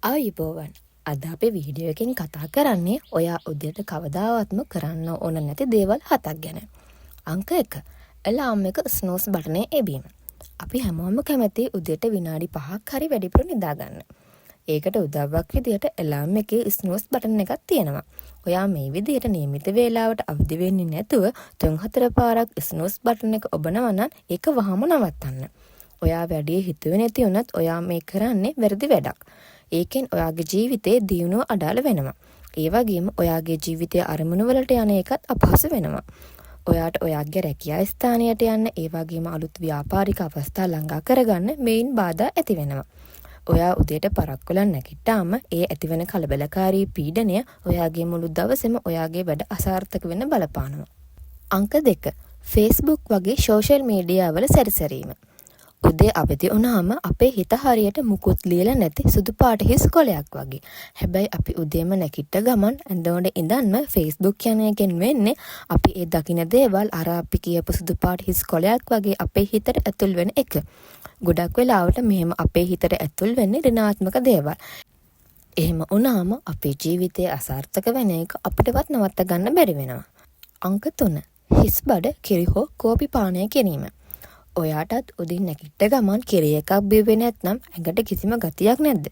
ආයුබෝවන්. අද අපි වීඩියෝ එකකින් කතා කරන්නේ ඔයා උදේට කවදාවත්ම කරන්න ඕන නැති දේවල් 7ක් ගැන. අංක 1. ඇලාම් එක ස්නූස් බටනේ එබීම. අපි හැමෝම කැමති උදේට විනාඩි 5ක් හරි වැඩිපුර නිදා ගන්න. ඒකට උදව්වක් විදියට ඇලාම් එකේ ස්නූස් බටන් එකක් තියෙනවා. ඔයා මේ විදියට නියමිත වේලාවට අවදි වෙන්නේ නැතුව 3-4 පාරක් ස්නූස් බටන් එක ඔබනවා නම් ඒක වහම නවත්තන්න. ඔයා වැඩි හිතුවේ නැති වුණත් ඔයා මේ කරන්නේ වැරදි වැඩක්. ඒකෙන් ඔයාගේ ජීවිතේ දියුණුව අඩාල වෙනවා. ඒ වගේම ඔයාගේ ජීවිතයේ අරමුණු වලට යන එකත් අපහසු වෙනවා. ඔයාට ඔයාගේ රැකියා ස්ථානයට යන්න, ඒ වගේම අලුත් ව්‍යාපාරික අවස්ථා ළඟා කරගන්න මේන් බාධා ඇති වෙනවා. ඔයා උදේට පරක්කුලන් නැගිට්ටාම ඒ ඇතිවෙන කලබලකාරී පීඩනය ඔයාගේ මුළු දවසෙම ඔයාගේ වැඩ අසාර්ථක වෙන්න බලපානවා. අංක 2. Facebook වගේ සෝෂල් මීඩියා වල සැරිසැරීම. උදේ අවදි වුණාම අපේ හිත හරියට මුකුත් ලියලා නැති සුදු පාට හිස් කොලයක් වගේ. හැබැයි අපි උදේම නැගිට ගමන් ඇඳවල ඉඳන්ම Facebook යන එකෙන් වෙන්නේ අපි ඒ දකින්න දේවල් අර අපි කියපු සුදු පාට හිස් කොලයක් වගේ අපේ හිතට ඇතුල් වෙන එක. ගොඩක් වෙලාවට මෙහෙම අපේ හිතට ඇතුල් වෙන්නේ ඍණාත්මක දේවල්. එහෙම වුණාම අපේ ජීවිතයේ අසාර්ථක වෙන එක අපිටවත් නවත්ත ගන්න බැරි වෙනවා. අංක 3. හිස් බඩ කිරි හෝ කෝපි පානය කිරීම. ඔයාටත් උදින් නැගිට ගමන් කිරි එකක් බිව්වේ නැත්නම් ඇඟට කිසිම ගතියක් නැද්ද?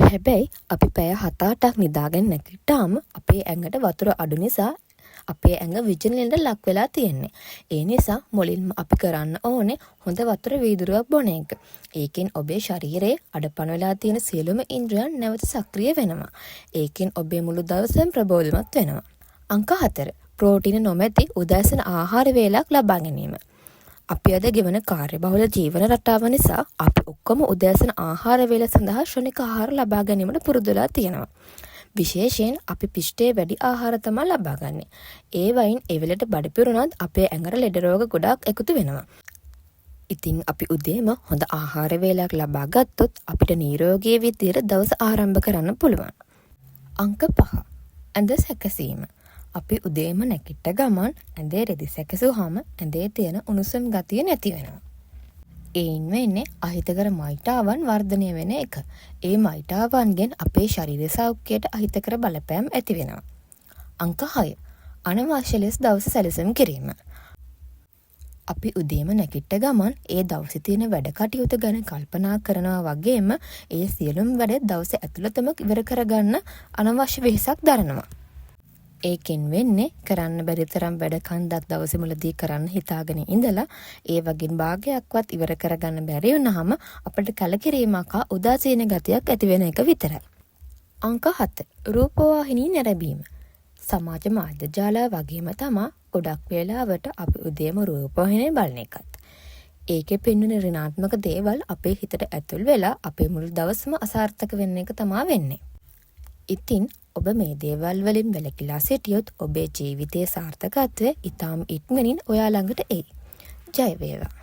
හැබැයි අපි පැය 7-8ක් නිදාගෙන නැගිට්ටාම අපේ ඇඟට වතුර අඩු නිසා අපේ ඇඟ විජලනයට ලක් වෙලා තියෙන්නේ. ඒ නිසා මුලින්ම අපි කරන්න ඕනේ හොඳ වතුර වීදුරුවක් බොන එක. ඒකෙන් ඔබේ ශරීරයේ අඩපණ වෙලා තියෙන සියලුම ඉන්ද්‍රියන් නැවත සක්‍රිය වෙනවා. ඒකෙන් ඔබේ මුළු දවසම ප්‍රබෝධමත් වෙනවා. අංක 4. ප්‍රෝටීන නොමැති උදෑසන ආහාර වේලක් ලබා ගැනීම. අපි අද ගෙවන කාර්යබහුල ජීවන රටාව නිසා අපි ඔක්කොම උදෑසන ආහාර වේල සඳහා ශ්‍රණික ආහාර ලබා ගැනීමට පුරුදුලා තියෙනවා. විශේෂයෙන් අපි පිෂ්ඨයේ වැඩි ආහාර තමයි ලබා ගන්නෙ. ඒ වයින් ඒ වෙලට බඩ පිරුණත් අපේ ඇඟට ලෙඩ රෝග ගොඩක් එකතු වෙනවා. ඉතින් අපි උදේම හොඳ ආහාර වේලක් ලබා ගත්තොත් අපිට නිරෝගී විදියට දවස ආරම්භ කරන්න පුළුවන්. අංක 5. ඇඳ සැකසීම. අපි උදේම නැගිට ගමන් ඇඳේ රෙදි සැකසුවාම ඇඳේ තියෙන උණුසුම් ගතිය නැති වෙනවා. ඒයින් වෙන්නේ අහිතකර මයිටාවන් වර්ධනය වෙන එක. ඒ මයිටාවන්ගෙන් අපේ ශරීර සෞඛ්‍යයට අහිතකර බලපෑම් ඇති වෙනවා. අංක 6. අනවශ්‍ය ලෙස දවස සැලසුම් කිරීම. අපි උදේම නැගිට ගමන් ඒ දවසේ තියෙන වැඩ කටයුතු ගැන කල්පනා කරනවා වගේම ඒ සියලුම වැඩ දවස ඇතුළතම ඉවර කරගන්න අනවශ්‍ය වෙහෙසක් දරනවා. ඒකෙන් වෙන්නේ කරන්න බැරි තරම් වැඩ කන්දක් දවසේ මුලදී කරන්න හිතාගෙන ඉඳලා ඒ වගේ භාගයක්වත් ඉවර කරගන්න බැරි වුණාම අපිට කලකිරීමක් හා උදාසීන ගතියක් ඇති වෙන එක විතරයි. අංක 7. රූපවාහිනී නැරඹීම. සමාජ මාධ්‍ය ජාල වගේම තමයි ගොඩක් වෙලාවට අපි උදේම රූපවාහිනිය බලන එකත්. ඒකේ පෙන්වන ඍණාත්මක දේවල් අපේ හිතට ඇතුල් වෙලා අපේ මුළු දවසම අසාර්ථක වෙන්න එක තමයි වෙන්නේ. ඉතින් ඔබ මේ දේවල් වලින් වැළකීලා සිටියොත් ඔබේ ජීවිතයේ සාර්ථකත්වය ඉතාම ඉක්මනින් ඔයා ළඟට එයි. ජය වේවා.